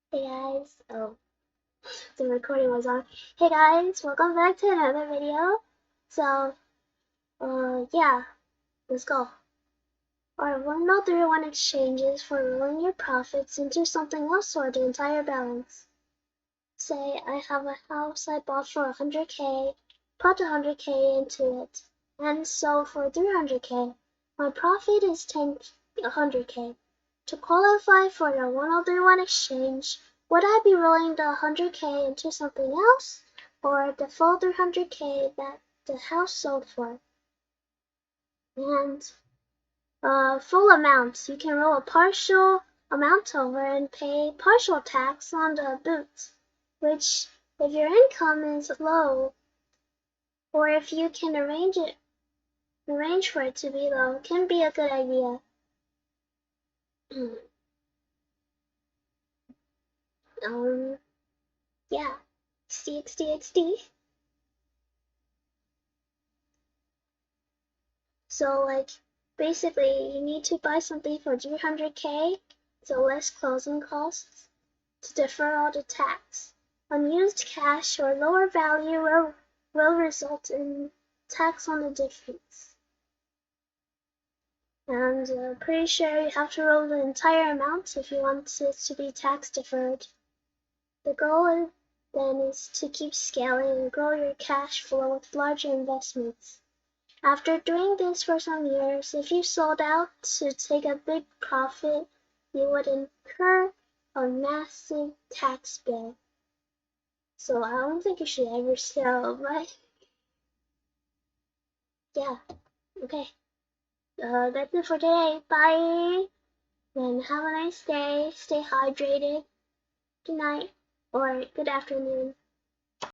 Hey guys, oh, the recording was on. Hey guys, welcome back to another video. So, yeah, let's go. Our 103.1 exchanges for rolling your profits into something else or the entire balance. Say I have a house I bought for 100k, put 100k into it, and sold for 300k. My profit is 100k. To qualify for the 103.1 exchange, would I be rolling the 100k into something else, or the full 300k that the house sold for? And full amounts, you can roll a partial amount over and pay partial tax on the boot, which, if your income is low, or if you can arrange for it to be low, can be a good idea. Yeah, XD. So like, basically you need to buy something for 300k, so less closing costs, to defer all the tax. Unused cash or lower value will result in tax on the difference. And pretty sure you have to roll the entire amount if you want it to be tax deferred. The goal then is to keep scaling and grow your cash flow with larger investments. After doing this for some years, if you sold out to take a big profit, you would incur a massive tax bill. So I don't think you should ever sell, right? Yeah, okay. That's it for today. Bye! And have a nice day. Stay hydrated. Good night or good afternoon.